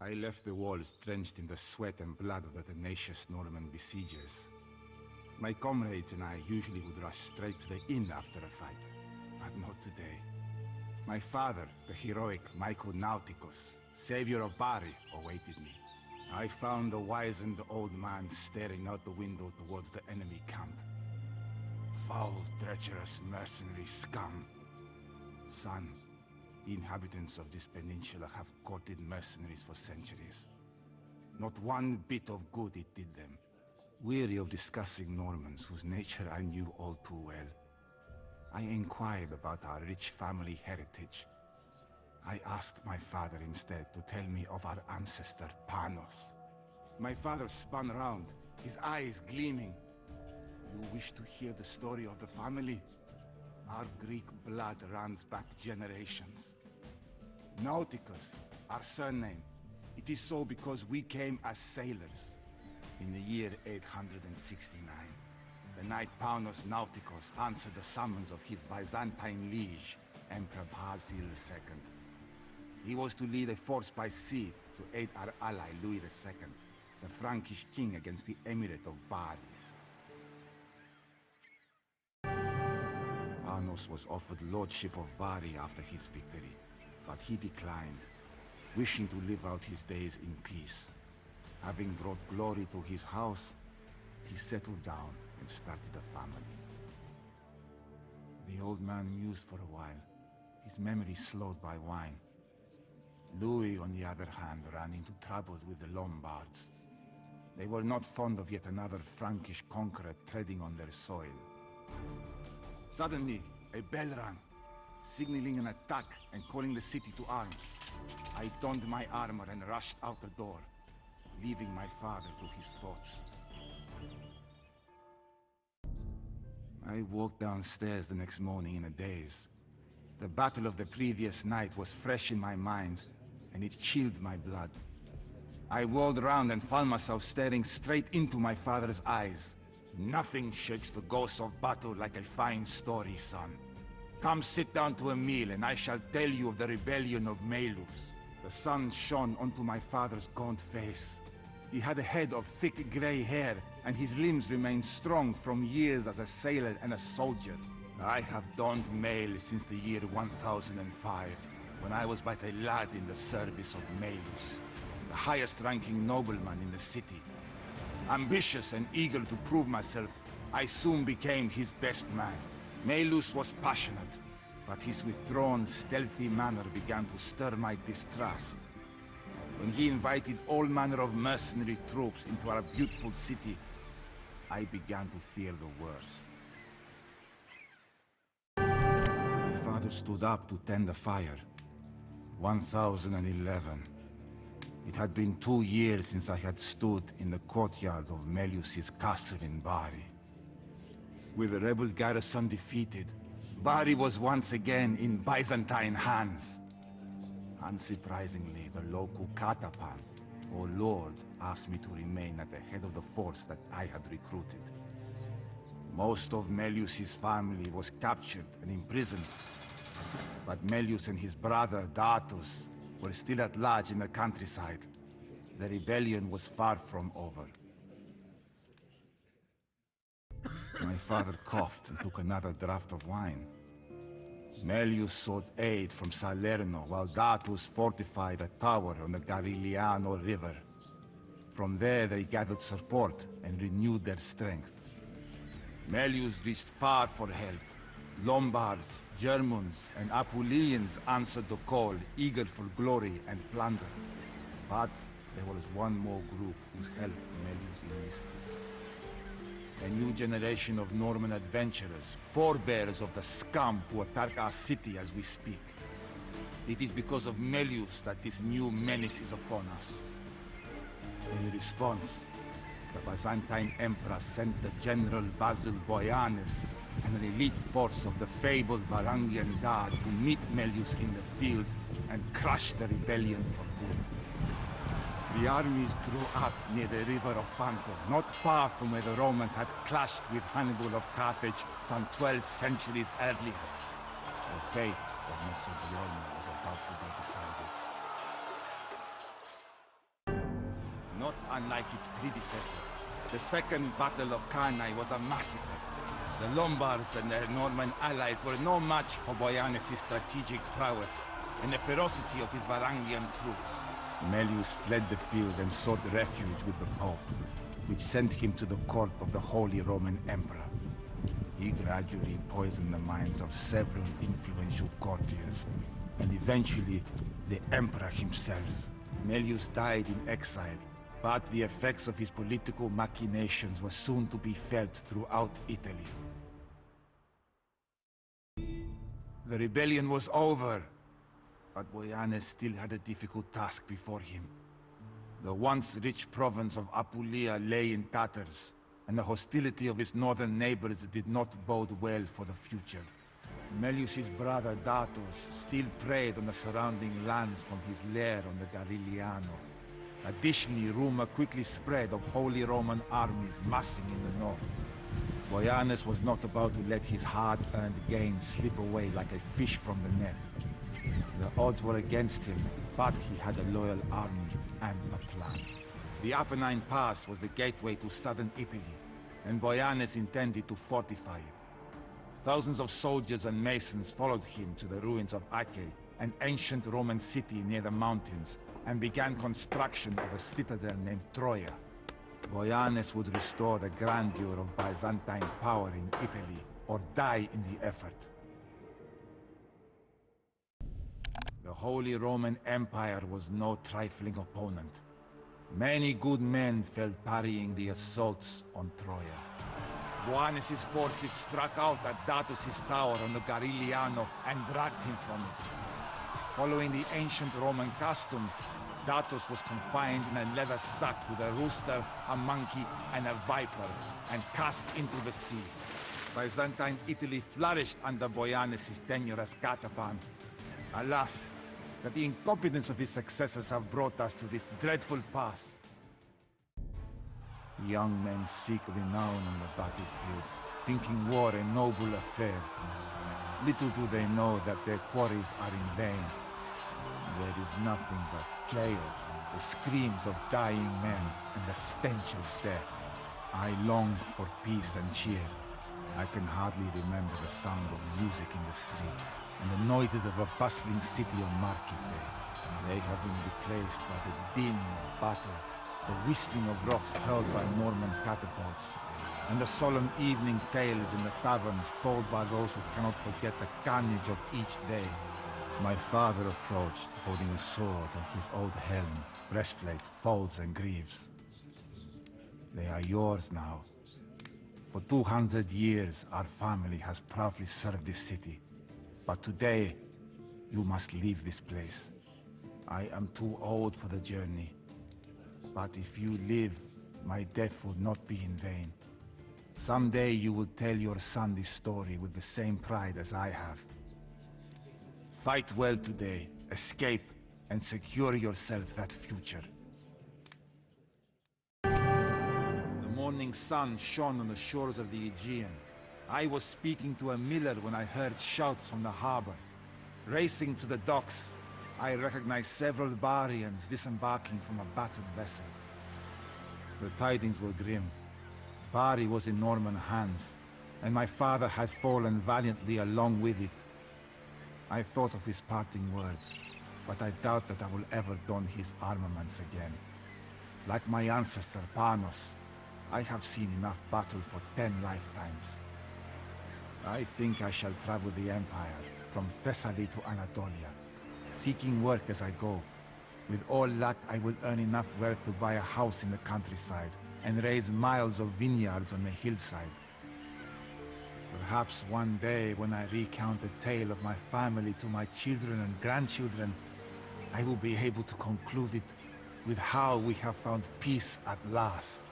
I left the walls drenched in the sweat and blood of the tenacious Norman besiegers. My comrades and I usually would rush straight to the inn after a fight, but not today. My father, the heroic Michael Nauticus, savior of Bari, awaited me. I found the wizened old man staring out the window towards the enemy camp. Foul, treacherous mercenary scum. Son, the inhabitants of this peninsula have courted mercenaries for centuries. Not one bit of good it did them. Weary of discussing Normans whose nature I knew all too well, I inquired about our rich family heritage. I asked my father instead to tell me of our ancestor Panos. My father spun round, his eyes gleaming. You wish to hear the story of the family? Our Greek blood runs back generations. Nauticus, our surname. It is so because we came as sailors. In the year 869, the night Panos Nauticus answered the summons of his Byzantine liege, Emperor Basil II. He was to lead a force by sea to aid our ally Louis II, the Frankish king against the Emirate of Bari. Panos was offered lordship of Bari after his victory, but he declined, wishing to live out his days in peace. Having brought glory to his house, he settled down and started a family. The old man mused for a while, his memory slowed by wine. Louis, on the other hand, ran into trouble with the Lombards. They were not fond of yet another Frankish conqueror treading on their soil. Suddenly, a bell rang, signaling an attack and calling the city to arms. I donned my armor and rushed out the door, leaving my father to his thoughts. I walked downstairs the next morning in a daze. The battle of the previous night was fresh in my mind, and it chilled my blood. I whirled around and found myself staring straight into my father's eyes. Nothing shakes the ghost of battle like a fine story, son. Come sit down to a meal and I shall tell you of the rebellion of Melus. The sun shone onto my father's gaunt face. He had a head of thick gray hair, and his limbs remained strong from years as a sailor and a soldier. I have donned mail since the year 1005, when I was but a lad in the service of Melus, the highest-ranking nobleman in the city. Ambitious and eager to prove myself, I soon became his best man. Melus was passionate, but his withdrawn, stealthy manner began to stir my distrust. When he invited all manner of mercenary troops into our beautiful city, I began to fear the worst. My father stood up to tend the fire. 1011. It had been 2 years since I had stood in the courtyard of Melius's castle in Bari. With the rebel garrison defeated, Bari was once again in Byzantine hands. Unsurprisingly, the local Katapan, or Lord, asked me to remain at the head of the force that I had recruited. Most of Melius's family was captured and imprisoned, but Melius and his brother, Datus, were still at large in the countryside. The rebellion was far from over. My father coughed and took another draught of wine. Melius sought aid from Salerno, while Datus fortified a tower on the Garigliano River. From there they gathered support and renewed their strength. Melius reached far for help. Lombards, Germans, and Apulians answered the call, eager for glory and plunder. But there was one more group whose help Melius enlisted. A new generation of Norman adventurers, forebears of the scum who attack our city as we speak. It is because of Melius that this new menace is upon us. In response, the Byzantine Emperor sent the General Basil Boianus and an elite force of the fabled Varangian Guard to meet Melius in the field and crush the rebellion for good. The armies drew up near the river of Fanto, not far from where the Romans had clashed with Hannibal of Carthage some 12 centuries earlier. The fate of Mezzogiorno was about to be decided. not unlike its predecessor. The Second Battle of Cannae was a massacre. The Lombards and their Norman allies were no match for Boyanes' strategic prowess and the ferocity of his Varangian troops. Melius fled the field and sought refuge with the Pope, which sent him to the court of the Holy Roman Emperor. He gradually poisoned the minds of several influential courtiers, and eventually, the Emperor himself. Melius died in exile, but the effects of his political machinations were soon to be felt throughout Italy. The rebellion was over, but Boyanes still had a difficult task before him. The once rich province of Apulia lay in tatters, and the hostility of its northern neighbors did not bode well for the future. Melius's brother Datos still preyed on the surrounding lands from his lair on the Garigliano. Additionally, rumor quickly spread of Holy Roman armies massing in the north. Boyanes was not about to let his hard-earned gains slip away like a fish from the net. The odds were against him, but he had a loyal army and a plan. The Apennine Pass was the gateway to southern Italy, and Boyanes intended to fortify it. Thousands of soldiers and masons followed him to the ruins of Acre, an ancient Roman city near the mountains, and began construction of a citadel named Troia. Boyanes would restore the grandeur of Byzantine power in Italy, or die in the effort. The Holy Roman Empire was no trifling opponent. Many good men fell parrying the assaults on Troia. Boyanes' forces struck out at Datos' tower on the Garigliano and dragged him from it. Following the ancient Roman custom, Datos was confined in a leather sack with a rooster, a monkey, and a viper, and cast into the sea. Byzantine Italy flourished under Boyanes' tenure as catapan. Alas, that the incompetence of his successors have brought us to this dreadful pass. Young men seek renown on the battlefield, thinking war a noble affair. Little do they know that their quarries are in vain. There is nothing but chaos, the screams of dying men, and the stench of death. I long for peace and cheer. I can hardly remember the sound of music in the streets, and the noises of a bustling city on market day. They have been replaced by the din of battle, the whistling of rocks hurled by Norman catapults, and the solemn evening tales in the taverns told by those who cannot forget the carnage of each day. My father approached, holding a sword and his old helm, breastplate, folds, and greaves. They are yours now. For 200 years, our family has proudly served this city. But today, you must leave this place. I am too old for the journey. But if you live, my death will not be in vain. Someday you will tell your son this story with the same pride as I have. Fight well today, escape, and secure yourself that future. The morning sun shone on the shores of the Aegean. I was speaking to a miller when I heard shouts from the harbor. Racing to the docks, I recognized several Barians disembarking from a battered vessel. The tidings were grim. Bari was in Norman hands, and my father had fallen valiantly along with it. I thought of his parting words, but I doubt that I will ever don his armaments again. Like my ancestor Panos, I have seen enough battle for 10 lifetimes. I think I shall travel the Empire, from Thessaly to Anatolia, seeking work as I go. With all luck, I will earn enough wealth to buy a house in the countryside, and raise miles of vineyards on the hillside. Perhaps one day, when I recount the tale of my family to my children and grandchildren, I will be able to conclude it with how we have found peace at last.